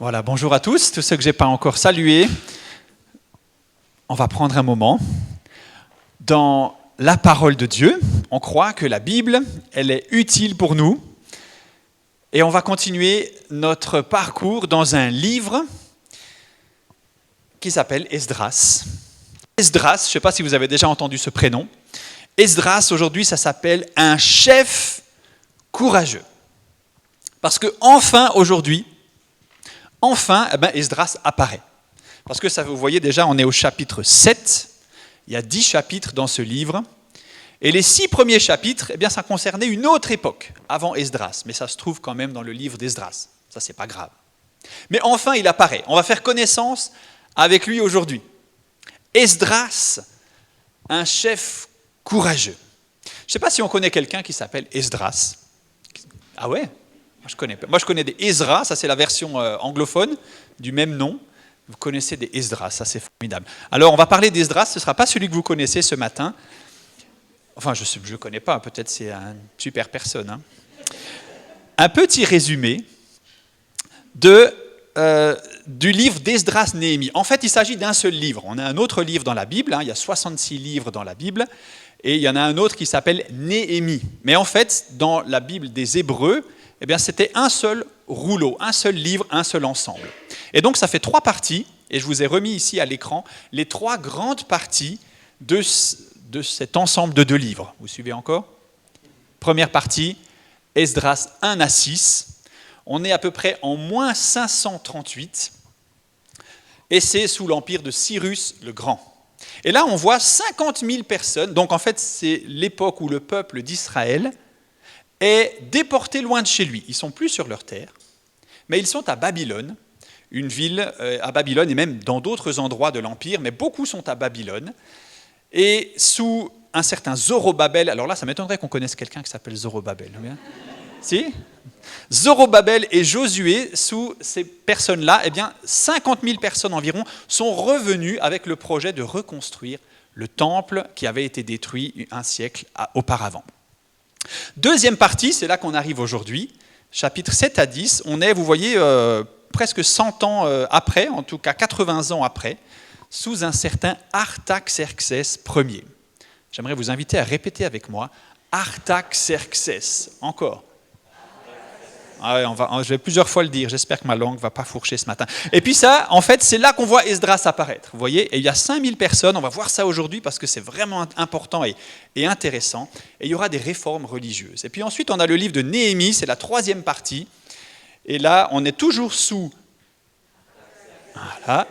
Voilà, bonjour à tous ceux que je n'ai pas encore salués. On va prendre un moment. Dans la parole de Dieu, on croit que la Bible, elle est utile pour nous. Et on va continuer notre parcours dans un livre qui s'appelle Esdras. Esdras, je ne sais pas si vous avez déjà entendu ce prénom. Esdras, aujourd'hui, ça s'appelle un chef courageux. Parce que enfin, aujourd'hui, Esdras apparaît. Parce que ça, vous voyez déjà, on est au chapitre 7. Il y a 10 chapitres dans ce livre. Et les 6 premiers chapitres, ça concernait une autre époque, avant Esdras. Mais ça se trouve quand même dans le livre d'Esdras. Ça, c'est pas grave. Mais enfin, il apparaît. On va faire connaissance avec lui aujourd'hui. Esdras, un chef courageux. Je ne sais pas si on connaît quelqu'un qui s'appelle Esdras. Ah ouais ? Moi, je connais des Ezra, ça c'est la version anglophone du même nom. Vous connaissez des Esdras, ça c'est formidable. Alors, on va parler d'Esdras, ce ne sera pas celui que vous connaissez ce matin. Enfin, je ne connais pas, peut-être c'est une super personne. Hein. Un petit résumé du livre d'Esdras-Néhémie. En fait, il s'agit d'un seul livre. On a un autre livre dans la Bible, il y a 66 livres dans la Bible, et il y en a un autre qui s'appelle Néhémie. Mais en fait, dans la Bible des Hébreux, c'était un seul rouleau, un seul livre, un seul ensemble. Et donc, ça fait 3 parties, et je vous ai remis ici à l'écran les 3 grandes parties de cet ensemble de 2 livres. Vous suivez encore ? Première partie, Esdras 1 à 6. On est à peu près en moins 538, et c'est sous l'empire de Cyrus le Grand. Et là, on voit 50 000 personnes, donc en fait, c'est l'époque où le peuple d'Israël est déporté loin de chez lui. Ils ne sont plus sur leur terre, mais ils sont à Babylone, une ville à Babylone, et même dans d'autres endroits de l'Empire, mais beaucoup sont à Babylone. Et sous un certain Zorobabel, alors là, ça m'étonnerait qu'on connaisse quelqu'un qui s'appelle Zorobabel. Si ? Zorobabel et Josué, sous ces personnes-là, 50 000 personnes environ sont revenues avec le projet de reconstruire le temple qui avait été détruit un siècle auparavant. Deuxième partie, c'est là qu'on arrive aujourd'hui, chapitres 7 à 10, on est, vous voyez, presque 100 ans après, en tout cas 80 ans après, sous un certain Artaxerxès Ier. J'aimerais vous inviter à répéter avec moi, Artaxerxès, encore. Ah ouais, je vais plusieurs fois le dire, j'espère que ma langue ne va pas fourcher ce matin. Et puis ça, en fait, c'est là qu'on voit Esdras apparaître. Vous voyez, et il y a 5000 personnes, on va voir ça aujourd'hui parce que c'est vraiment important et intéressant. Et il y aura des réformes religieuses. Et puis ensuite, on a le livre de Néhémie, c'est la 3e partie. Et là, on est toujours sous... Voilà.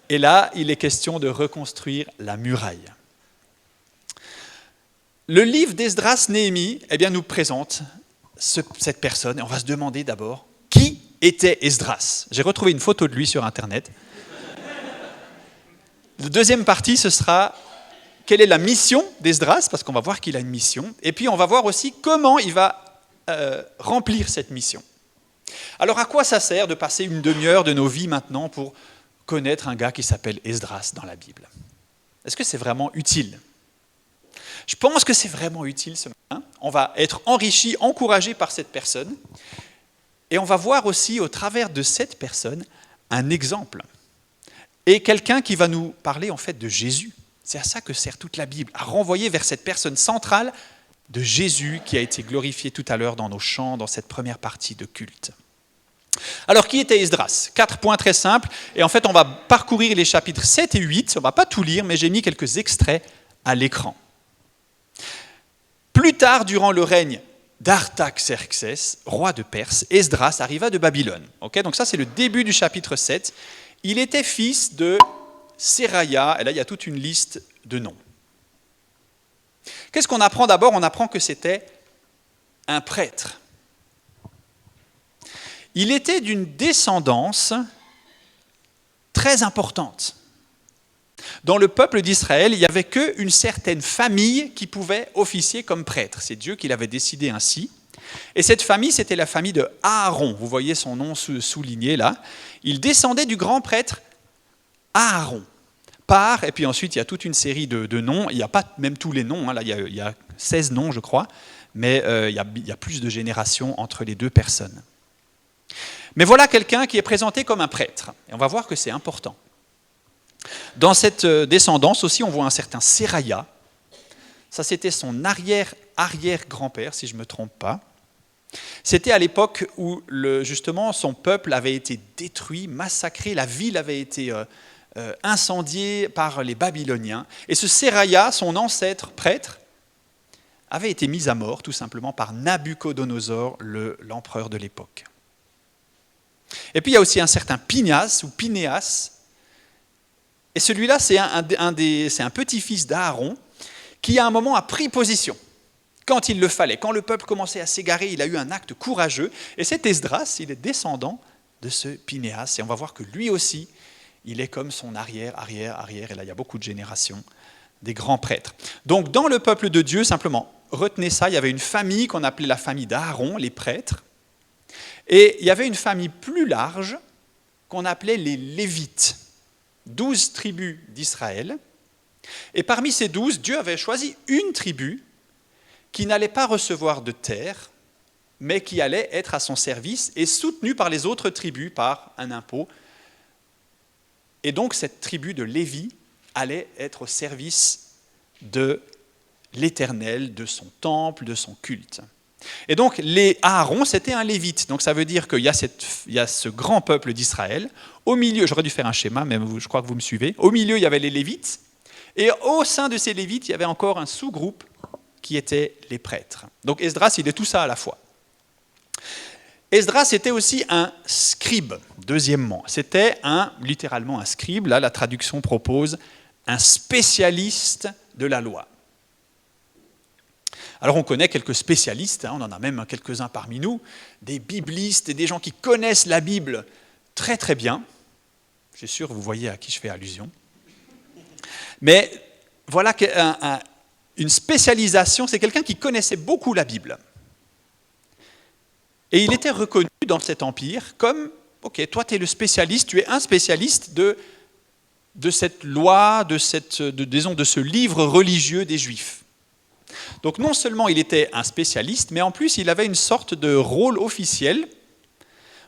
Et là, il est question de reconstruire la muraille. Le livre d'Esdras-Néhémie nous présente cette personne, et on va se demander d'abord qui était Esdras. J'ai retrouvé une photo de lui sur Internet. La deuxième partie, ce sera quelle est la mission d'Esdras, parce qu'on va voir qu'il a une mission, et puis on va voir aussi comment il va remplir cette mission. Alors à quoi ça sert de passer une demi-heure de nos vies maintenant pour connaître un gars qui s'appelle Esdras dans la Bible ? Est-ce que c'est vraiment utile ? Je pense que c'est vraiment utile ce matin. On va être enrichi, encouragé par cette personne. Et on va voir aussi, au travers de cette personne, un exemple. Et quelqu'un qui va nous parler en fait de Jésus. C'est à ça que sert toute la Bible, à renvoyer vers cette personne centrale de Jésus qui a été glorifié tout à l'heure dans nos chants, dans cette première partie de culte. Alors, qui était Esdras ? 4 points très simples. Et en fait, on va parcourir les chapitres 7 et 8. On ne va pas tout lire, mais j'ai mis quelques extraits à l'écran. Plus tard, durant le règne d'Artaxerxès, roi de Perse, Esdras arriva de Babylone. Donc ça, c'est le début du chapitre 7. Il était fils de Séraya, et là, il y a toute une liste de noms. Qu'est-ce qu'on apprend d'abord ? On apprend que c'était un prêtre. Il était d'une descendance très importante. Dans le peuple d'Israël, il n'y avait qu'une certaine famille qui pouvait officier comme prêtre. C'est Dieu qui l'avait décidé ainsi. Et cette famille, c'était la famille de Aaron. Vous voyez son nom souligné là. Il descendait du grand prêtre Aaron. Et puis ensuite, il y a toute une série de noms. Il n'y a pas même tous les noms. Là, il y a 16 noms, je crois. Mais il y a plus de générations entre les 2 personnes. Mais voilà quelqu'un qui est présenté comme un prêtre. Et on va voir que c'est important. Dans cette descendance aussi, on voit un certain Séraya. Ça, c'était son arrière-arrière-grand-père, si je ne me trompe pas. C'était à l'époque où justement son peuple avait été détruit, massacré, la ville avait été incendiée par les Babyloniens. Et ce Séraya, son ancêtre prêtre, avait été mis à mort tout simplement par Nabuchodonosor, l'empereur de l'époque. Et puis il y a aussi un certain Pineas ou Pinéas. Et celui-là, c'est un petit-fils d'Aaron qui à un moment a pris position. Quand il le fallait, quand le peuple commençait à s'égarer, il a eu un acte courageux. Et cet Esdras, il est descendant de ce Pinéas. Et on va voir que lui aussi, il est comme son arrière. Et là, il y a beaucoup de générations, des grands prêtres. Donc, dans le peuple de Dieu, simplement, retenez ça, il y avait une famille qu'on appelait la famille d'Aaron, les prêtres. Et il y avait une famille plus large qu'on appelait les Lévites. 12 tribus d'Israël. Et parmi ces 12, Dieu avait choisi une tribu qui n'allait pas recevoir de terre, mais qui allait être à son service et soutenue par les autres tribus par un impôt. Et donc cette tribu de Lévi allait être au service de l'Éternel, de son temple, de son culte. Et donc Aaron, c'était un Lévite. Donc ça veut dire qu'il y a ce grand peuple d'Israël. Au milieu, j'aurais dû faire un schéma, mais je crois que vous me suivez. Au milieu, il y avait les Lévites. Et au sein de ces Lévites, il y avait encore un sous-groupe qui étaient les prêtres. Donc Esdras, il est tout ça à la fois. Esdras était aussi un scribe, deuxièmement. C'était littéralement un scribe. Là, la traduction propose un spécialiste de la loi. Alors on connaît quelques spécialistes, on en a même quelques-uns parmi nous, des biblistes et des gens qui connaissent la Bible très très bien. Je suis sûr que vous voyez à qui je fais allusion. Mais voilà une spécialisation, c'est quelqu'un qui connaissait beaucoup la Bible. Et il était reconnu dans cet empire comme, ok, toi tu es le spécialiste, tu es un spécialiste de cette loi, de ce livre religieux des Juifs. Donc non seulement il était un spécialiste, mais en plus il avait une sorte de rôle officiel.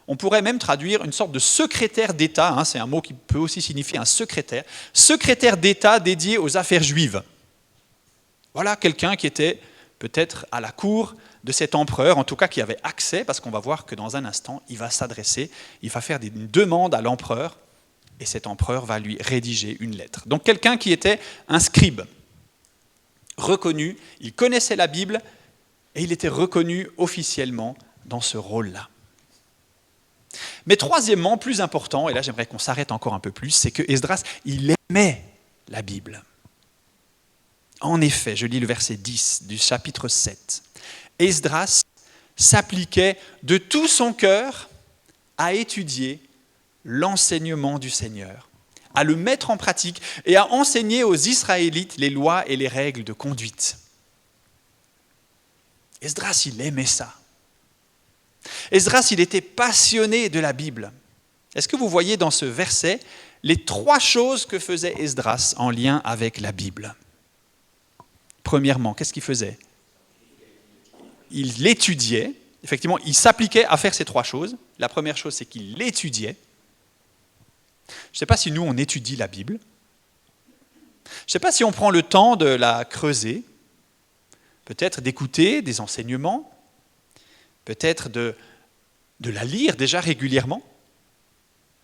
On pourrait même traduire une sorte de secrétaire d'État, c'est un mot qui peut aussi signifier un secrétaire d'État dédié aux affaires juives. Voilà quelqu'un qui était peut-être à la cour de cet empereur, en tout cas qui avait accès, parce qu'on va voir que dans un instant, il va faire une demande à l'empereur, et cet empereur va lui rédiger une lettre. Donc quelqu'un qui était un scribe, reconnu, il connaissait la Bible, et il était reconnu officiellement dans ce rôle-là. Mais troisièmement, plus important, et là j'aimerais qu'on s'arrête encore un peu plus, c'est que Esdras, il aimait la Bible. En effet, je lis le verset 10 du chapitre 7. Esdras s'appliquait de tout son cœur à étudier l'enseignement du Seigneur, à le mettre en pratique et à enseigner aux Israélites les lois et les règles de conduite. Esdras, il aimait ça. Esdras, il était passionné de la Bible. Est-ce que vous voyez dans ce verset les 3 choses que faisait Esdras en lien avec la Bible ? Premièrement, qu'est-ce qu'il faisait ? Il l'étudiait. Effectivement, il s'appliquait à faire ces 3 choses. La première chose, c'est qu'il l'étudiait. Je ne sais pas si nous, on étudie la Bible. Je ne sais pas si on prend le temps de la creuser, peut-être d'écouter des enseignements, peut-être de la lire déjà régulièrement.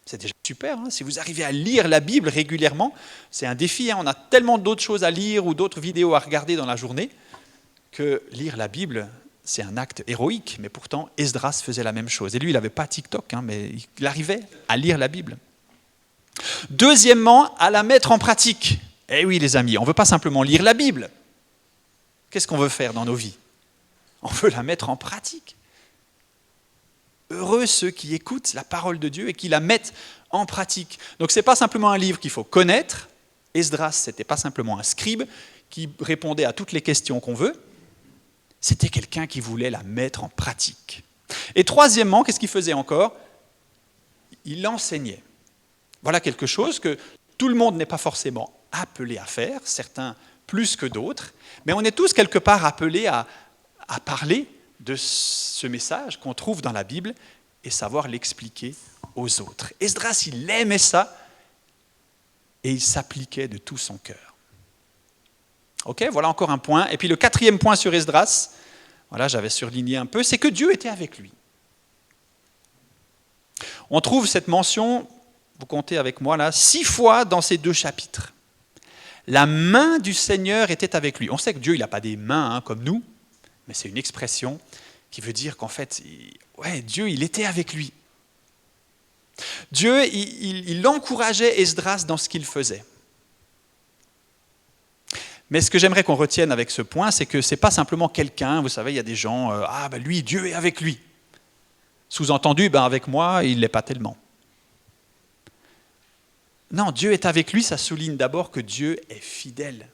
C'est déjà super, si vous arrivez à lire la Bible régulièrement, c'est un défi. On a tellement d'autres choses à lire ou d'autres vidéos à regarder dans la journée que lire la Bible, c'est un acte héroïque. Mais pourtant, Esdras faisait la même chose. Et lui, il n'avait pas TikTok, mais il arrivait à lire la Bible. Deuxièmement, à la mettre en pratique. Eh oui, les amis, on ne veut pas simplement lire la Bible. Qu'est-ce qu'on veut faire dans nos vies ? On veut la mettre en pratique. Heureux ceux qui écoutent la parole de Dieu et qui la mettent en pratique. Donc ce n'est pas simplement un livre qu'il faut connaître. Esdras, ce n'était pas simplement un scribe qui répondait à toutes les questions qu'on veut. C'était quelqu'un qui voulait la mettre en pratique. Et troisièmement, qu'est-ce qu'il faisait encore ? Il enseignait. Voilà quelque chose que tout le monde n'est pas forcément appelé à faire, certains plus que d'autres, mais on est tous quelque part appelés à parler de ce message qu'on trouve dans la Bible et savoir l'expliquer aux autres. Esdras, il aimait ça et il s'appliquait de tout son cœur. Ok, voilà encore un point. Et puis le quatrième point sur Esdras, voilà, j'avais surligné un peu, c'est que Dieu était avec lui. On trouve cette mention, vous comptez avec moi là, 6 fois dans ces 2 chapitres. La main du Seigneur était avec lui. On sait que Dieu, il n'a pas des mains comme nous, mais c'est une expression qui veut dire qu'en fait, Dieu, il était avec lui. Dieu, il encourageait Esdras dans ce qu'il faisait. Mais ce que j'aimerais qu'on retienne avec ce point, c'est que ce n'est pas simplement quelqu'un, vous savez, il y a des gens, lui, Dieu est avec lui. Sous-entendu, avec moi, il ne l'est pas tellement. Non, Dieu est avec lui, ça souligne d'abord que Dieu est fidèle.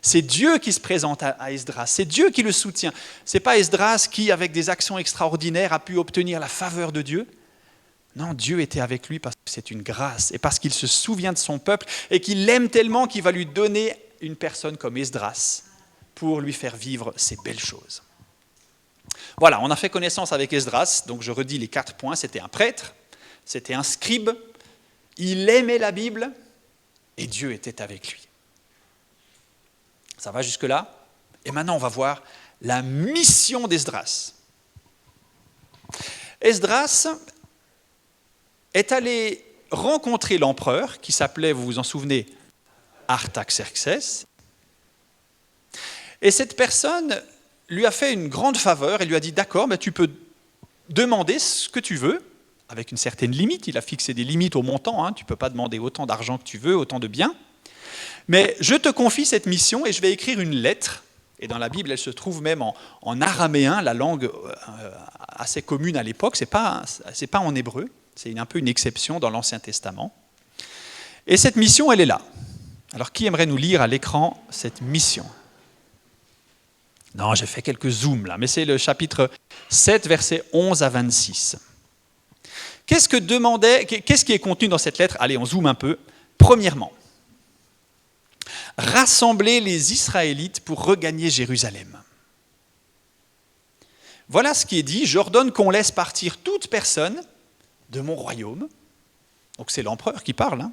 C'est Dieu qui se présente à Esdras, c'est Dieu qui le soutient. Ce n'est pas Esdras qui, avec des actions extraordinaires, a pu obtenir la faveur de Dieu. Non, Dieu était avec lui parce que c'est une grâce et parce qu'il se souvient de son peuple et qu'il l'aime tellement qu'il va lui donner une personne comme Esdras pour lui faire vivre ces belles choses. Voilà, on a fait connaissance avec Esdras, donc je redis les 4 points. C'était un prêtre, c'était un scribe, il aimait la Bible et Dieu était avec lui. Ça va jusque-là? Et maintenant, on va voir la mission d'Esdras. Esdras est allé rencontrer l'empereur qui s'appelait, vous vous en souvenez, Artaxerxès. Et cette personne lui a fait une grande faveur et lui a dit « D'accord, tu peux demander ce que tu veux, avec une certaine limite. » Il a fixé des limites au montant, tu ne peux pas demander autant d'argent que tu veux, autant de biens. Mais je te confie cette mission et je vais écrire une lettre. Et dans la Bible, elle se trouve même en araméen, la langue assez commune à l'époque. Ce n'est pas en hébreu, c'est un peu une exception dans l'Ancien Testament. Et cette mission, elle est là. Alors, qui aimerait nous lire à l'écran cette mission ? Non, j'ai fait quelques zooms là, mais c'est le chapitre 7, versets 11 à 26. Qu'est-ce qui est contenu dans cette lettre ? Allez, on zoome un peu. Premièrement, rassembler les Israélites pour regagner Jérusalem. Voilà ce qui est dit, j'ordonne qu'on laisse partir toute personne de mon royaume, donc c'est l'empereur qui parle,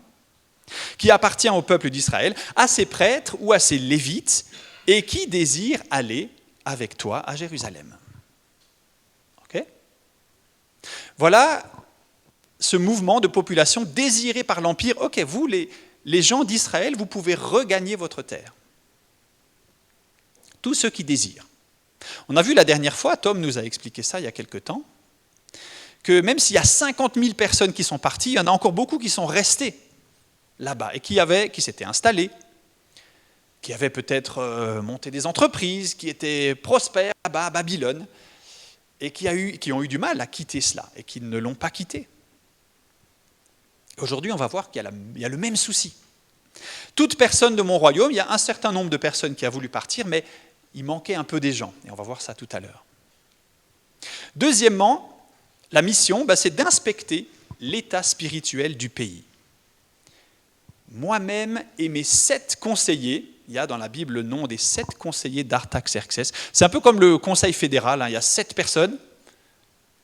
qui appartient au peuple d'Israël, à ses prêtres ou à ses lévites, et qui désire aller avec toi à Jérusalem. Okay ? Voilà ce mouvement de population désiré par l'Empire. Ok, vous, les gens d'Israël, vous pouvez regagner votre terre. Tous ceux qui désirent. On a vu la dernière fois, Tom nous a expliqué ça il y a quelque temps, que même s'il y a 50 000 personnes qui sont parties, il y en a encore beaucoup qui sont restés là-bas et qui s'étaient installés, qui avaient peut-être monté des entreprises, qui étaient prospères là-bas à Babylone, et qui ont eu du mal à quitter cela, et qui ne l'ont pas quitté. Aujourd'hui, on va voir qu'il y a le même souci. Toute personne de mon royaume, il y a un certain nombre de personnes qui a voulu partir, mais il manquait un peu des gens, et on va voir ça tout à l'heure. Deuxièmement, la mission, c'est d'inspecter l'état spirituel du pays. Moi-même et mes 7 conseillers, il y a dans la Bible le nom des 7 conseillers d'Artaxerxès. C'est un peu comme le conseil fédéral, il y a 7 personnes,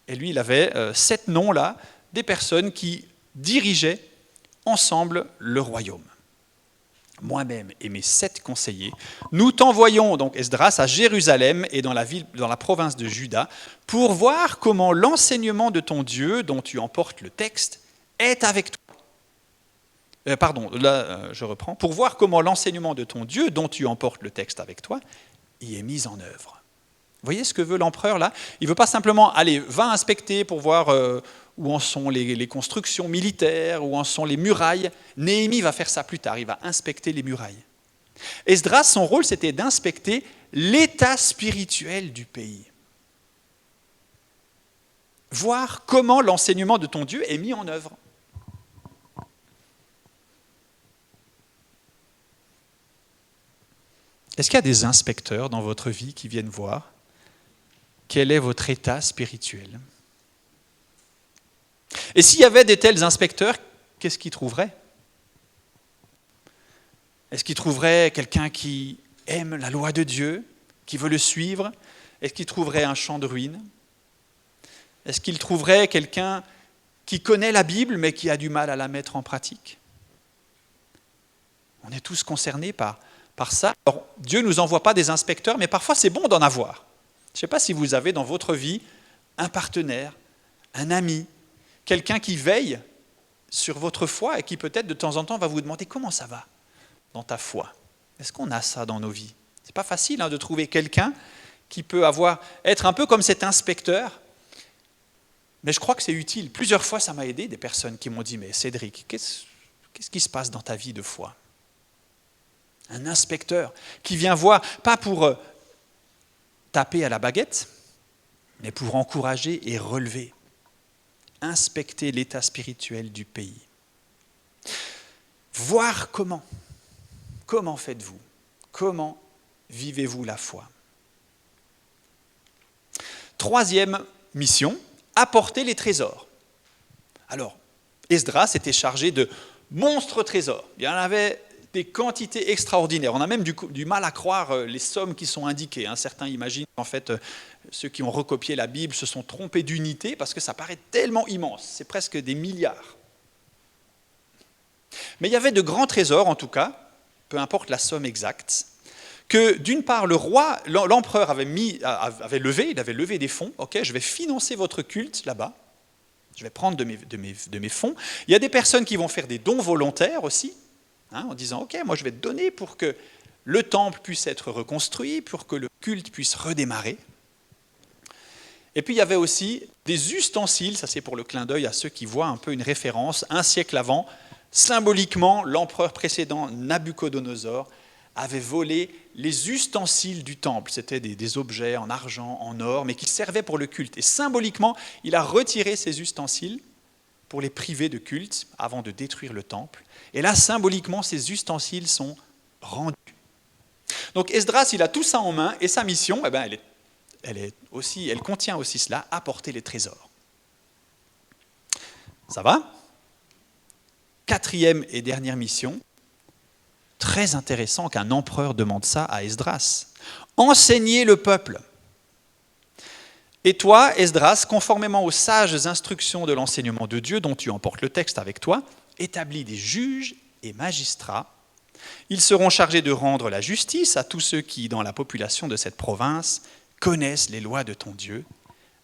et lui il avait 7 noms là, des personnes qui dirigeaient ensemble le royaume. Moi-même et mes 7 conseillers, nous t'envoyons donc Esdras à Jérusalem et dans la province de Juda pour voir comment l'enseignement de ton Dieu, dont tu emportes le texte, est avec toi. Je reprends. Pour voir comment l'enseignement de ton Dieu, dont tu emportes le texte avec toi, y est mis en œuvre. Vous voyez ce que veut l'empereur là ? Il ne veut pas simplement, va inspecter pour voir où en sont les constructions militaires, où en sont les murailles. Néhémie va faire ça plus tard, il va inspecter les murailles. Esdras, son rôle, c'était d'inspecter l'état spirituel du pays. Voir comment l'enseignement de ton Dieu est mis en œuvre. Est-ce qu'il y a des inspecteurs dans votre vie qui viennent voir quel est votre état spirituel ? Et s'il y avait de tels inspecteurs, qu'est-ce qu'ils trouveraient ? Est-ce qu'ils trouveraient quelqu'un qui aime la loi de Dieu, qui veut le suivre ? Est-ce qu'ils trouveraient un champ de ruines ? Est-ce qu'il trouverait quelqu'un qui connaît la Bible mais qui a du mal à la mettre en pratique? On est tous concernés par ça. Alors, Dieu ne nous envoie pas des inspecteurs, mais parfois c'est bon d'en avoir. Je ne sais pas si vous avez dans votre vie un partenaire, un ami, quelqu'un qui veille sur votre foi et qui peut-être de temps en temps va vous demander comment ça va dans ta foi. Est-ce qu'on a ça dans nos vies? Ce n'est pas facile de trouver quelqu'un qui peut être un peu comme cet inspecteur, mais je crois que c'est utile. Plusieurs fois, ça m'a aidé, des personnes qui m'ont dit « Mais Cédric, qu'est-ce qui se passe dans ta vie de foi ?» Un inspecteur qui vient voir, pas pour taper à la baguette, mais pour encourager et relever, inspecter l'état spirituel du pays. Voir comment faites-vous, comment vivez-vous la foi. Troisième mission, apporter les trésors. Alors, Esdras était chargé de monstres trésors. Il y en avait des quantités extraordinaires. On a même du mal à croire les sommes qui sont indiquées. Certains imaginent qu'en fait, ceux qui ont recopié la Bible se sont trompés d'unité parce que ça paraît tellement immense. C'est presque des milliards. Mais il y avait de grands trésors, en tout cas, peu importe la somme exacte, que d'une part, le roi, l'empereur avait levé des fonds. Ok, je vais financer votre culte là-bas. Je vais prendre de mes fonds. Il y a des personnes qui vont faire des dons volontaires aussi, en disant « Ok, moi je vais te donner pour que le temple puisse être reconstruit, pour que le culte puisse redémarrer. » Et puis il y avait aussi des ustensiles, ça c'est pour le clin d'œil à ceux qui voient un peu une référence, un siècle avant, symboliquement, l'empereur précédent, Nabuchodonosor, avait volé les ustensiles du temple. C'était des objets en argent, en or, mais qui servaient pour le culte. Et symboliquement, il a retiré ces ustensiles pour les priver de culte avant de détruire le temple. Et là, symboliquement, ces ustensiles sont rendus. Donc Esdras, il a tout ça en main, et sa mission, elle contient aussi cela, apporter les trésors. Ça va ? Quatrième et dernière mission, très intéressant qu'un empereur demande ça à Esdras. Enseigner le peuple. Et toi, Esdras, conformément aux sages instructions de l'enseignement de Dieu, dont tu emportes le texte avec toi, établis des juges et magistrats. Ils seront chargés de rendre la justice à tous ceux qui, dans la population de cette province, connaissent les lois de ton Dieu.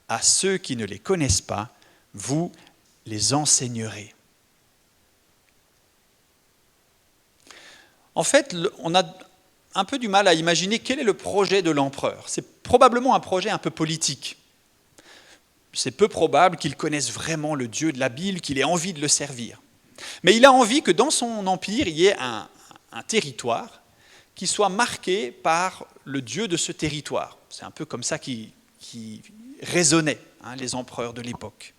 À ceux qui ne les connaissent pas, vous les enseignerez. En fait, on a un peu du mal à imaginer quel est le projet de l'empereur. C'est probablement un projet un peu politique. C'est peu probable qu'il connaisse vraiment le Dieu de la Bible, qu'il ait envie de le servir. Mais il a envie que dans son empire, il y ait un territoire qui soit marqué par le Dieu de ce territoire. C'est un peu comme ça qui raisonnaient les empereurs de l'époque.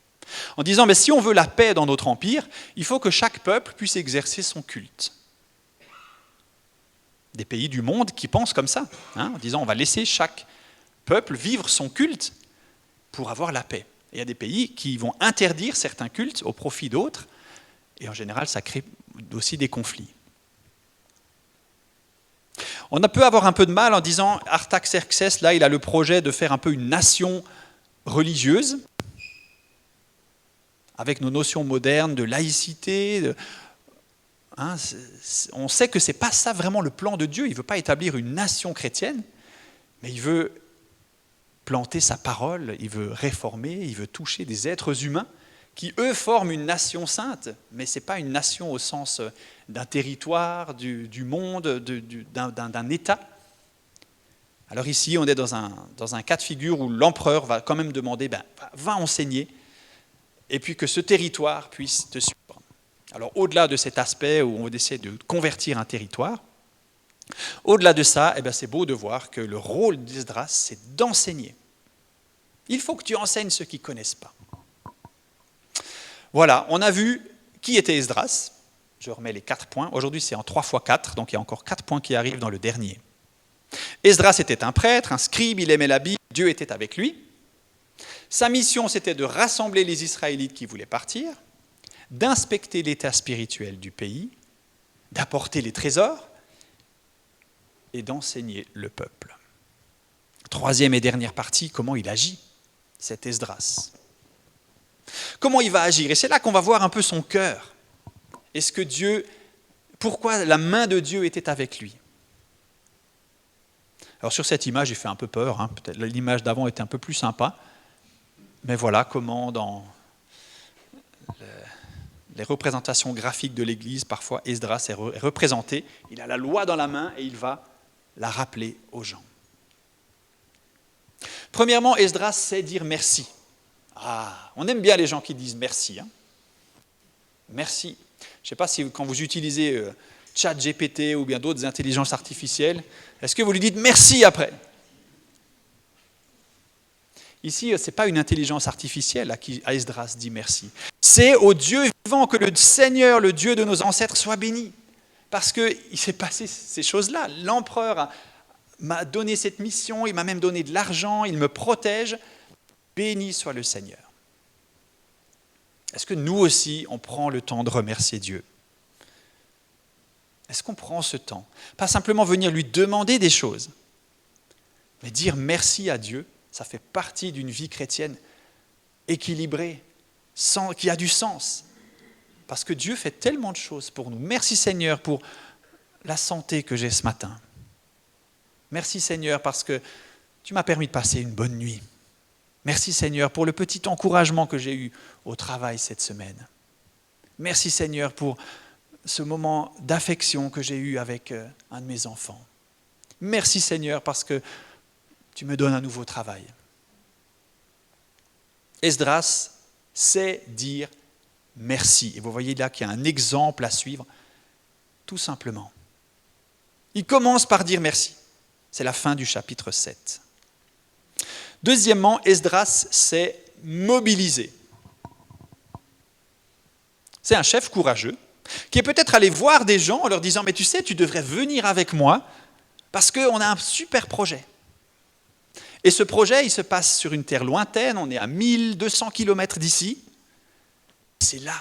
En disant, mais si on veut la paix dans notre empire, il faut que chaque peuple puisse exercer son culte. Des pays du monde qui pensent comme ça, en disant on va laisser chaque peuple vivre son culte pour avoir la paix. Et il y a des pays qui vont interdire certains cultes au profit d'autres, et en général ça crée aussi des conflits. On peut avoir un peu de mal en disant Artaxerxès, là il a le projet de faire un peu une nation religieuse, avec nos notions modernes de laïcité, on sait que ce n'est pas ça vraiment le plan de Dieu. Il ne veut pas établir une nation chrétienne, mais il veut planter sa parole, il veut réformer, il veut toucher des êtres humains qui, eux, forment une nation sainte, mais ce n'est pas une nation au sens d'un territoire, du monde, d'un État. Alors ici, on est dans un cas de figure où l'empereur va quand même demander, va enseigner, et puis que ce territoire puisse te suivre. Alors, au-delà de cet aspect où on essaie de convertir un territoire, au-delà de ça, c'est beau de voir que le rôle d'Esdras, c'est d'enseigner. Il faut que tu enseignes ceux qui ne connaissent pas. Voilà, on a vu qui était Esdras. Je remets les 4 points. Aujourd'hui, c'est en 3x4, donc il y a encore 4 points qui arrivent dans le dernier. Esdras était un prêtre, un scribe, il aimait la Bible, Dieu était avec lui. Sa mission, c'était de rassembler les Israélites qui voulaient partir, d'inspecter l'état spirituel du pays, d'apporter les trésors et d'enseigner le peuple. Troisième et dernière partie, comment il agit, cet Esdras. Comment il va agir? Et c'est là qu'on va voir un peu son cœur. Est-ce que pourquoi la main de Dieu était avec lui? Alors sur cette image, j'ai fait un peu peur, hein. Peut-être l'image d'avant était un peu plus sympa, mais voilà comment dans les représentations graphiques de l'Église, parfois Esdras est représenté, il a la loi dans la main et il va la rappeler aux gens. Premièrement, Esdras sait dire merci. Ah, on aime bien les gens qui disent merci. Hein. Merci. Je ne sais pas si quand vous utilisez ChatGPT ou bien d'autres intelligences artificielles, est-ce que vous lui dites merci après? Ici, ce n'est pas une intelligence artificielle à qui Esdras dit merci. C'est au Dieu vivant que le Seigneur, le Dieu de nos ancêtres, soit béni. Parce qu'il s'est passé ces choses-là. L'empereur m'a donné cette mission, il m'a même donné de l'argent, il me protège. Béni soit le Seigneur. Est-ce que nous aussi, on prend le temps de remercier Dieu? Est-ce qu'on prend ce temps? Pas simplement venir lui demander des choses, mais dire merci à Dieu, ça fait partie d'une vie chrétienne équilibrée, qui a du sens. Parce que Dieu fait tellement de choses pour nous. Merci Seigneur pour la santé que j'ai ce matin. Merci Seigneur parce que tu m'as permis de passer une bonne nuit. Merci Seigneur pour le petit encouragement que j'ai eu au travail cette semaine. Merci Seigneur pour ce moment d'affection que j'ai eu avec un de mes enfants. Merci Seigneur parce que tu me donnes un nouveau travail. Esdras sait dire merci. Et vous voyez là qu'il y a un exemple à suivre, tout simplement. Il commence par dire merci. C'est la fin du chapitre 7. Deuxièmement, Esdras s'est mobilisé. C'est un chef courageux qui est peut-être allé voir des gens en leur disant « Mais tu sais, tu devrais venir avec moi parce qu'on a un super projet. » Et ce projet, il se passe sur une terre lointaine, on est à 1200 km d'ici. C'est là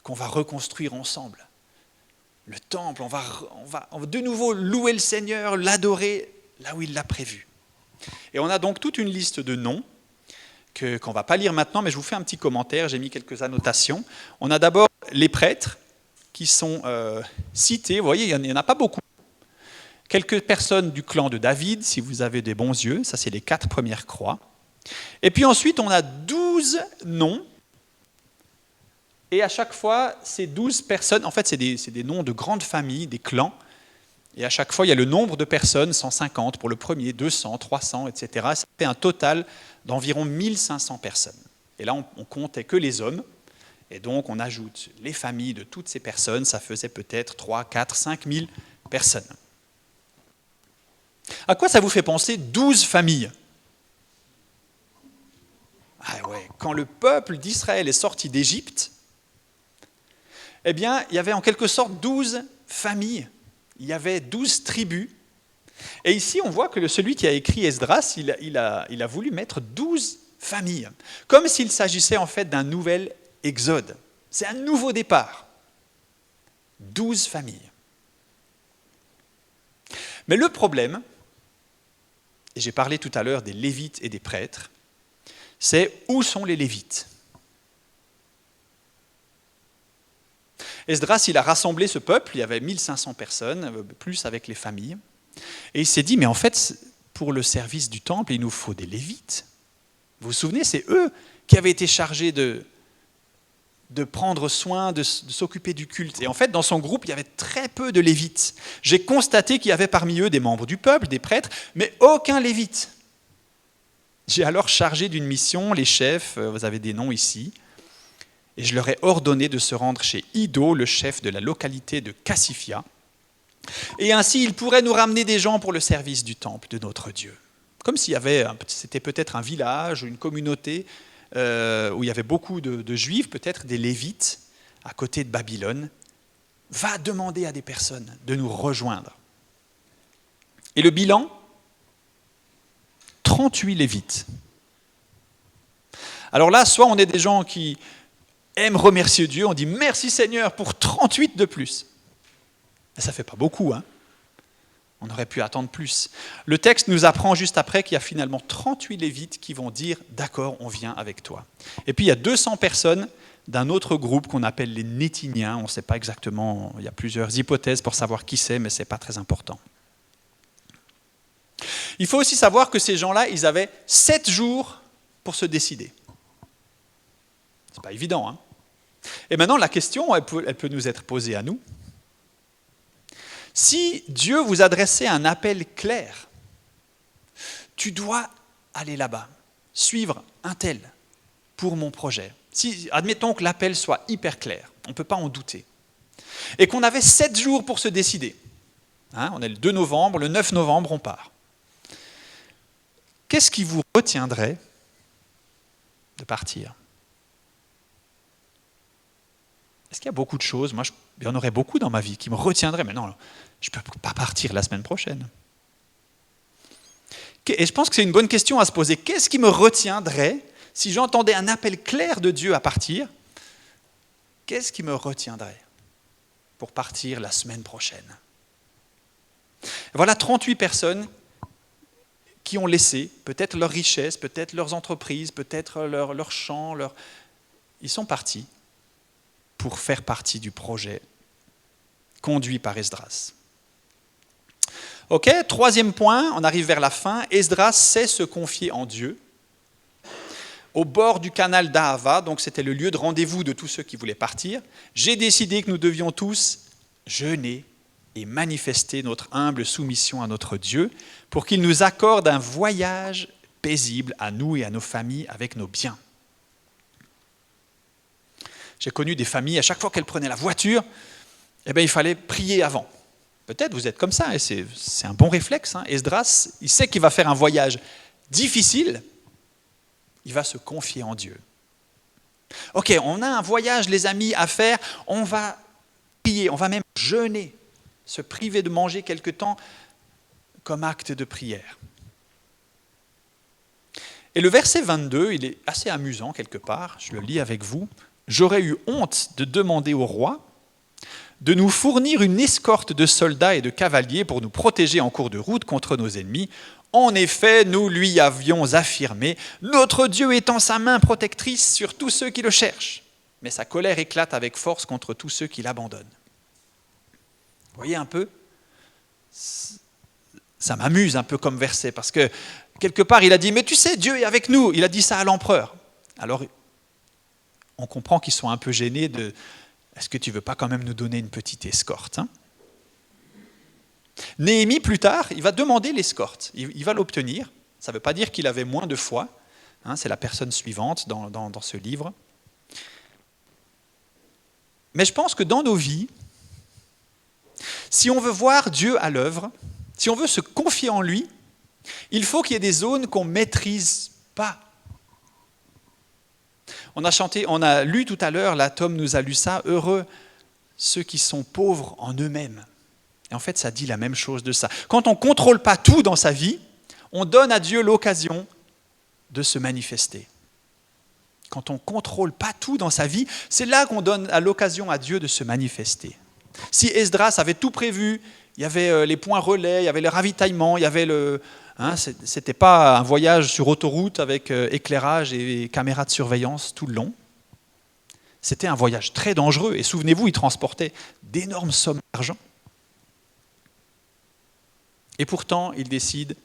qu'on va reconstruire ensemble le temple, on va de nouveau louer le Seigneur, l'adorer là où il l'a prévu. Et on a donc toute une liste de noms qu'on ne va pas lire maintenant, mais je vous fais un petit commentaire, j'ai mis quelques annotations. On a d'abord les prêtres qui sont cités, vous voyez, il n'y en a pas beaucoup. Quelques personnes du clan de David, si vous avez des bons yeux, ça c'est les 4 premières croix. Et puis ensuite, on a 12 noms. Et à chaque fois, ces 12 personnes, en fait, c'est des noms de grandes familles, des clans. Et à chaque fois, il y a le nombre de personnes, 150 pour le premier, 200, 300, etc. Ça fait un total d'environ 1500 personnes. Et là, on comptait que les hommes. Et donc, on ajoute les familles de toutes ces personnes. Ça faisait peut-être 3, 4, 5 000 personnes. À quoi ça vous fait penser 12 familles? Ah ouais, quand le peuple d'Israël est sorti d'Égypte, eh bien, il y avait en quelque sorte 12 familles. Il y avait 12 tribus. Et ici, on voit que celui qui a écrit Esdras, il a voulu mettre 12 familles. Comme s'il s'agissait en fait d'un nouvel exode. C'est un nouveau départ. 12 familles. Mais le problème, et j'ai parlé tout à l'heure des Lévites et des prêtres, c'est où sont les Lévites? Esdras, il a rassemblé ce peuple, il y avait 1500 personnes, plus avec les familles, et il s'est dit, mais en fait, pour le service du temple, il nous faut des Lévites. Vous vous souvenez, c'est eux qui avaient été chargés de prendre soin, de s'occuper du culte. Et en fait, dans son groupe, il y avait très peu de Lévites. J'ai constaté qu'il y avait parmi eux des membres du peuple, des prêtres, mais aucun Lévite. J'ai alors chargé d'une mission les chefs, vous avez des noms ici, et je leur ai ordonné de se rendre chez Iddo, le chef de la localité de Cassifia, et ainsi ils pourraient nous ramener des gens pour le service du temple de notre Dieu. Comme s'il y avait, c'était peut-être un village, une communauté où il y avait beaucoup de Juifs, peut-être des Lévites, à côté de Babylone. Va demander à des personnes de nous rejoindre. Et le bilan, 38 Lévites. Alors là, soit on est des gens qui aiment remercier Dieu, on dit merci Seigneur pour 38 de plus. Mais ça ne fait pas beaucoup, hein. On aurait pu attendre plus. Le texte nous apprend juste après qu'il y a finalement 38 Lévites qui vont dire « D'accord, on vient avec toi ». Et puis il y a 200 personnes d'un autre groupe qu'on appelle les Nétiniens. On ne sait pas exactement, il y a plusieurs hypothèses pour savoir qui c'est, mais ce n'est pas très important. Il faut aussi savoir que ces gens-là, ils avaient 7 jours pour se décider. Ce n'est pas évident, hein. Et maintenant, la question, elle peut nous être posée à nous. Si Dieu vous adressait un appel clair, tu dois aller là-bas, suivre un tel pour mon projet. Si, admettons que l'appel soit hyper clair, on ne peut pas en douter, et qu'on avait 7 jours pour se décider. Hein, on est le 2 novembre, le 9 novembre, on part. Qu'est-ce qui vous retiendrait de partir ? Est-ce qu'il y a beaucoup de choses, moi il y en aurait beaucoup dans ma vie qui me retiendraient, mais non, je ne peux pas partir la semaine prochaine. Et je pense que c'est une bonne question à se poser. Qu'est-ce qui me retiendrait si j'entendais un appel clair de Dieu à partir? Qu'est-ce qui me retiendrait pour partir la semaine prochaine? Voilà 38 personnes qui ont laissé peut-être leur richesse, peut-être leurs entreprises, peut-être leur champ, ils sont partis pour faire partie du projet conduit par Esdras. Ok, 3e point, on arrive vers la fin. Esdras sait se confier en Dieu. Au bord du canal d'Ahava, donc c'était le lieu de rendez-vous de tous ceux qui voulaient partir, j'ai décidé que nous devions tous jeûner et manifester notre humble soumission à notre Dieu pour qu'il nous accorde un voyage paisible à nous et à nos familles avec nos biens. J'ai connu des familles, à chaque fois qu'elles prenaient la voiture, il fallait prier avant. Peut-être vous êtes comme ça, et c'est un bon réflexe. Hein. Esdras, il sait qu'il va faire un voyage difficile, il va se confier en Dieu. Ok, on a un voyage, les amis, à faire, on va prier, on va même jeûner, se priver de manger quelque temps comme acte de prière. Et le verset 22, il est assez amusant quelque part, je le lis avec vous. J'aurais eu honte de demander au roi de nous fournir une escorte de soldats et de cavaliers pour nous protéger en cours de route contre nos ennemis. En effet, nous lui avions affirmé, notre Dieu étend sa main protectrice sur tous ceux qui le cherchent, mais sa colère éclate avec force contre tous ceux qui l'abandonnent. Vous voyez un peu ? Ça m'amuse un peu comme verset, parce que quelque part il a dit, mais tu sais, Dieu est avec nous, il a dit ça à l'empereur. Alors, on comprend qu'ils sont un peu gênés de « est-ce que tu ne veux pas quand même nous donner une petite escorte, hein ?» Néhémie, plus tard, il va demander l'escorte, il va l'obtenir. Ça ne veut pas dire qu'il avait moins de foi, hein, c'est la personne suivante dans ce livre. Mais je pense que dans nos vies, si on veut voir Dieu à l'œuvre, si on veut se confier en lui, il faut qu'il y ait des zones qu'on ne maîtrise pas. On a lu tout à l'heure, là, Tom nous a lu ça, heureux ceux qui sont pauvres en eux-mêmes. Et en fait, ça dit la même chose de ça. Quand on ne contrôle pas tout dans sa vie, on donne à Dieu l'occasion de se manifester. Quand on ne contrôle pas tout dans sa vie, c'est là qu'on donne l'occasion à Dieu de se manifester. Si Esdras avait tout prévu, il y avait les points relais, il y avait le ravitaillement, il y avait c'était pas un voyage sur autoroute avec éclairage et caméras de surveillance tout le long. C'était un voyage très dangereux. Et souvenez-vous, il transportait d'énormes sommes d'argent. Et pourtant, il décide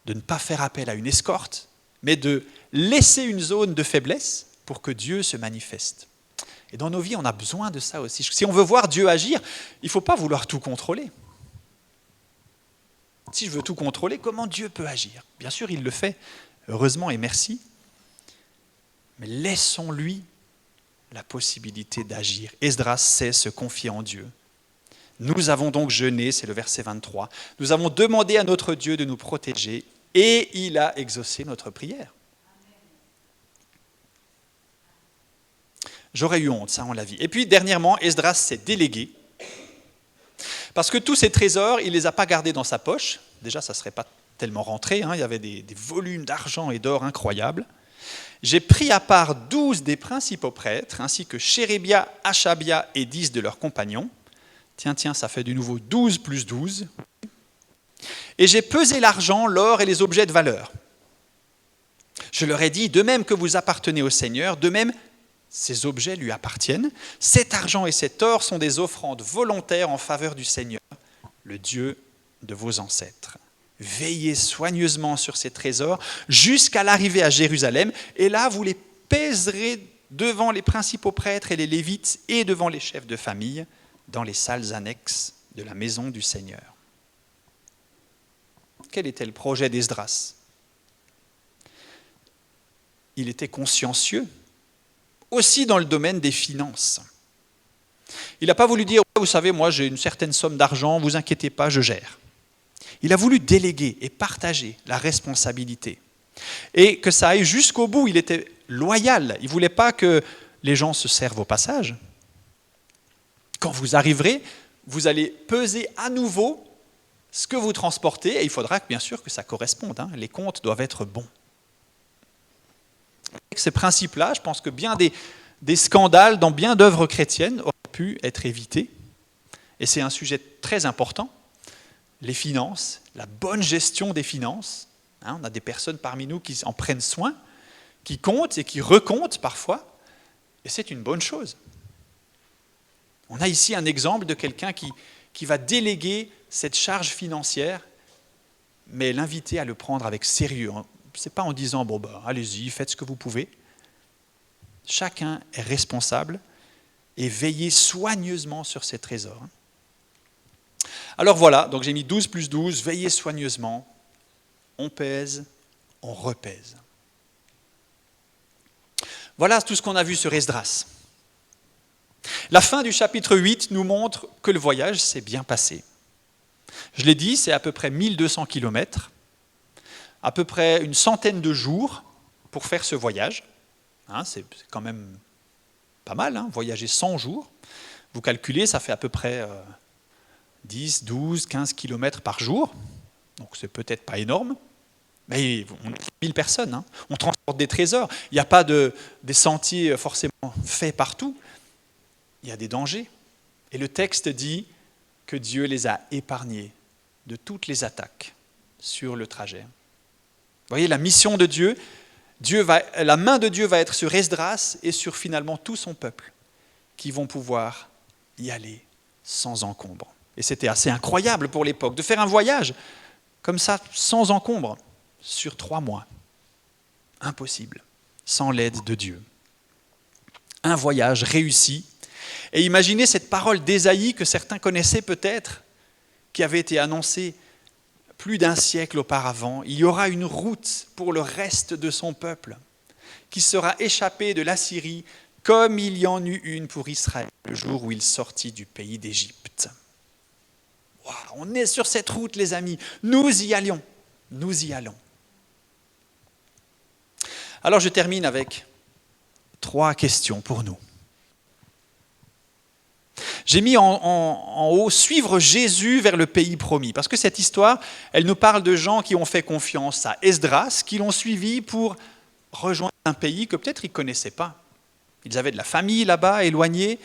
de ne pas faire appel à une escorte, mais de laisser une zone de faiblesse pour que Dieu se manifeste. Et dans nos vies, on a besoin de ça aussi. Si on veut voir Dieu agir, il ne faut pas vouloir tout contrôler. Si je veux tout contrôler, comment Dieu peut agir ? Bien sûr, il le fait, heureusement et merci. Mais laissons-lui la possibilité d'agir. Esdras sait se confier en Dieu. Nous avons donc jeûné, c'est le verset 23. Nous avons demandé à notre Dieu de nous protéger et il a exaucé notre prière. J'aurais eu honte, ça on l'a vu. Et puis dernièrement, Esdras s'est délégué. Parce que tous ces trésors, il ne les a pas gardés dans sa poche. Déjà, ça ne serait pas tellement rentré. Il y avait des volumes d'argent et d'or incroyables. J'ai pris à part 12 des principaux prêtres, ainsi que Chérébia, Achabia et 10 de leurs compagnons. Tiens, ça fait du nouveau 12 plus 12. Et j'ai pesé l'argent, l'or et les objets de valeur. Je leur ai dit, de même que vous appartenez au Seigneur, de même ces objets lui appartiennent. Cet argent et cet or sont des offrandes volontaires en faveur du Seigneur, le Dieu de vos ancêtres. Veillez soigneusement sur ces trésors jusqu'à l'arrivée à Jérusalem, et là vous les pèserez devant les principaux prêtres et les Lévites et devant les chefs de famille dans les salles annexes de la maison du Seigneur. Quel était le projet d'Esdras ? Il était consciencieux, aussi dans le domaine des finances. Il n'a pas voulu dire, vous savez, moi j'ai une certaine somme d'argent, vous inquiétez pas, je gère. Il a voulu déléguer et partager la responsabilité. Et que ça aille jusqu'au bout, il était loyal. Il ne voulait pas que les gens se servent au passage. Quand vous arriverez, vous allez peser à nouveau ce que vous transportez, et il faudra bien sûr que ça corresponde. Les comptes doivent être bons. Avec ces principes-là, je pense que bien des scandales dans bien d'œuvres chrétiennes auraient pu être évités. Et c'est un sujet très important. Les finances, la bonne gestion des finances. On a des personnes parmi nous qui en prennent soin, qui comptent et qui recomptent parfois. Et c'est une bonne chose. On a ici un exemple de quelqu'un qui va déléguer cette charge financière, mais l'inviter à le prendre avec sérieux. Ce n'est pas en disant, allez-y, faites ce que vous pouvez. Chacun est responsable et veillez soigneusement sur ses trésors. Alors voilà, donc j'ai mis 12 plus 12, veillez soigneusement, on pèse, on repèse. Voilà tout ce qu'on a vu sur Esdras. La fin du chapitre 8 nous montre que le voyage s'est bien passé. Je l'ai dit, c'est à peu près 1200 kilomètres, à peu près une centaine de jours pour faire ce voyage. C'est quand même pas mal, voyager 100 jours. Vous calculez, ça fait à peu près 10, 12, 15 kilomètres par jour. Donc c'est peut-être pas énorme, mais on est 1000 personnes. On transporte des trésors. Il n'y a pas des sentiers forcément faits partout. Il y a des dangers. Et le texte dit que Dieu les a épargnés de toutes les attaques sur le trajet. Vous voyez, la mission de Dieu, la main de Dieu va être sur Esdras et sur finalement tout son peuple qui vont pouvoir y aller sans encombre. Et c'était assez incroyable pour l'époque de faire un voyage comme ça, sans encombre, sur 3 mois. Impossible, sans l'aide de Dieu. Un voyage réussi. Et imaginez cette parole d'Ésaïe que certains connaissaient peut-être, qui avait été annoncée plus d'1 siècle auparavant. Il y aura une route pour le reste de son peuple, qui sera échappé de l'Assyrie, comme il y en eut une pour Israël, le jour où il sortit du pays d'Égypte. Wow, on est sur cette route, les amis. Nous y allons. Nous y allons. Alors je termine avec 3 questions pour nous. J'ai mis en haut « Suivre Jésus vers le pays promis ». Parce que cette histoire, elle nous parle de gens qui ont fait confiance à Esdras, qui l'ont suivi pour rejoindre un pays que peut-être ils ne connaissaient pas. Ils avaient de la famille là-bas, éloignée.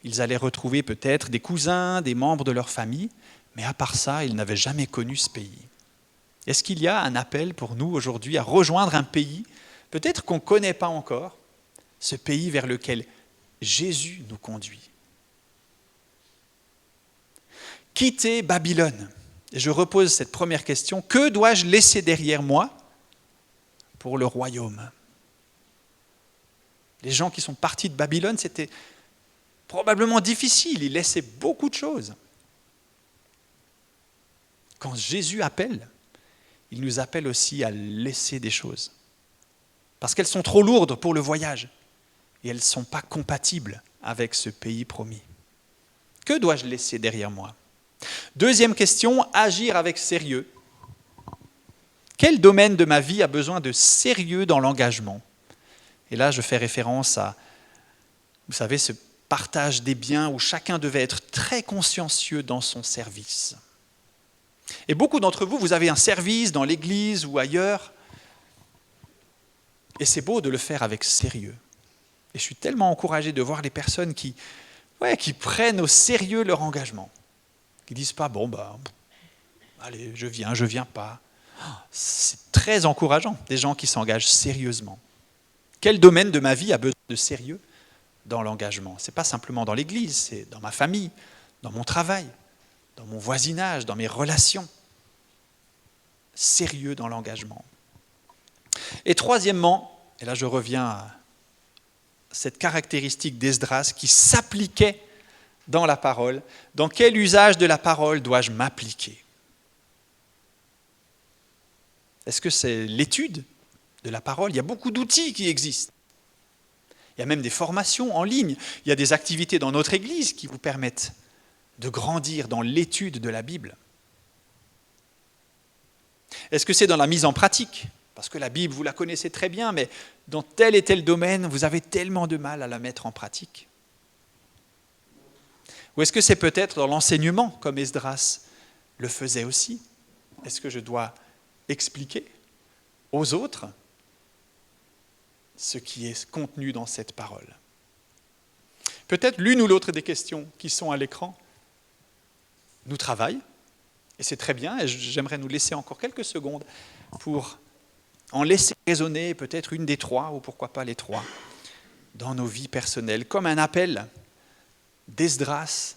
Ils allaient retrouver peut-être des cousins, des membres de leur famille. Mais à part ça, ils n'avaient jamais connu ce pays. Est-ce qu'il y a un appel pour nous aujourd'hui à rejoindre un pays, peut-être qu'on ne connaît pas encore, ce pays vers lequel Jésus nous conduit ? Quitter Babylone. Et je repose cette première question. Que dois-je laisser derrière moi pour le royaume ? Les gens qui sont partis de Babylone, c'était probablement difficile. Ils laissaient beaucoup de choses. Quand Jésus appelle, il nous appelle aussi à laisser des choses. Parce qu'elles sont trop lourdes pour le voyage. Et elles ne sont pas compatibles avec ce pays promis. Que dois-je laisser derrière moi ? Deuxième question, agir avec sérieux. Quel domaine de ma vie a besoin de sérieux dans l'engagement ? Et là, je fais référence à, vous savez, ce partage des biens où chacun devait être très consciencieux dans son service. Et beaucoup d'entre vous, vous avez un service dans l'église ou ailleurs, et c'est beau de le faire avec sérieux. Et je suis tellement encouragé de voir les personnes qui prennent au sérieux leur engagement. Qui ne disent pas, Allez, je viens pas. C'est très encourageant, des gens qui s'engagent sérieusement. Quel domaine de ma vie a besoin de sérieux dans l'engagement? Ce n'est pas simplement dans l'Église, c'est dans ma famille, dans mon travail, dans mon voisinage, dans mes relations. Sérieux dans l'engagement. Et troisièmement, et là je reviens à cette caractéristique d'Esdras qui s'appliquait dans la parole. Dans quel usage de la parole dois-je m'appliquer? Est-ce que c'est l'étude de la parole? Il y a beaucoup d'outils qui existent. Il y a même des formations en ligne. Il y a des activités dans notre Église qui vous permettent de grandir dans l'étude de la Bible. Est-ce que c'est dans la mise en pratique? Parce que la Bible, vous la connaissez très bien, mais dans tel et tel domaine, vous avez tellement de mal à la mettre en pratique. Ou est-ce que c'est peut-être dans l'enseignement, comme Esdras le faisait aussi? Est-ce que je dois expliquer aux autres ce qui est contenu dans cette parole? Peut-être l'une ou l'autre des questions qui sont à l'écran nous travaillent, et c'est très bien, et j'aimerais nous laisser encore quelques secondes pour en laisser résonner peut-être une des trois, ou pourquoi pas les trois, dans nos vies personnelles, comme un appel d'Esdras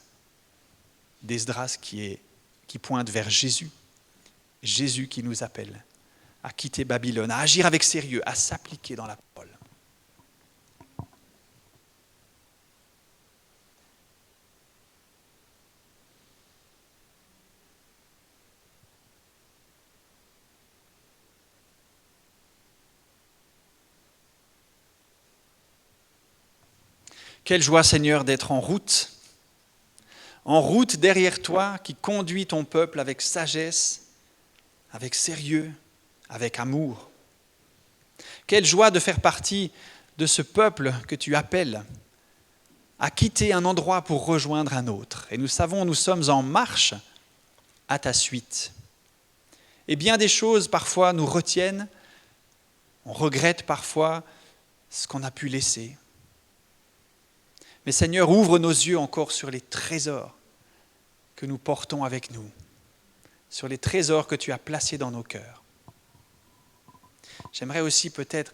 qui pointe vers Jésus, Jésus qui nous appelle à quitter Babylone, à agir avec sérieux, à s'appliquer dans la parole. Quelle joie, Seigneur, d'être en route derrière toi, qui conduit ton peuple avec sagesse, avec sérieux, avec amour. Quelle joie de faire partie de ce peuple que tu appelles à quitter un endroit pour rejoindre un autre. Et nous savons, nous sommes en marche à ta suite. Et bien des choses, parfois, nous retiennent. On regrette parfois ce qu'on a pu laisser. Mais Seigneur, ouvre nos yeux encore sur les trésors que nous portons avec nous, sur les trésors que tu as placés dans nos cœurs. J'aimerais aussi peut-être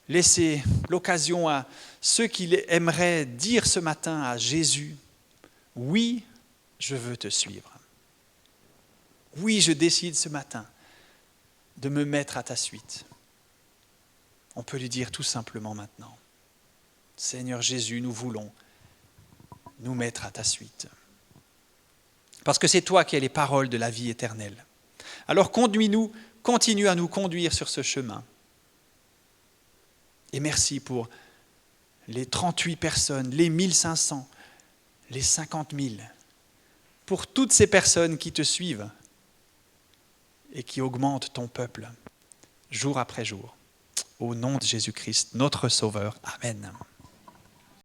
laisser l'occasion à ceux qui aimeraient dire ce matin à Jésus, « Oui, je veux te suivre. Oui, je décide ce matin de me mettre à ta suite. » On peut lui dire tout simplement maintenant, « Seigneur Jésus, nous voulons nous mettre à ta suite. » Parce que c'est toi qui as les paroles de la vie éternelle. Alors conduis-nous, continue à nous conduire sur ce chemin. Et merci pour les 38 personnes, les 1500, les 50 000, pour toutes ces personnes qui te suivent et qui augmentent ton peuple jour après jour. Au nom de Jésus-Christ, notre Sauveur. Amen.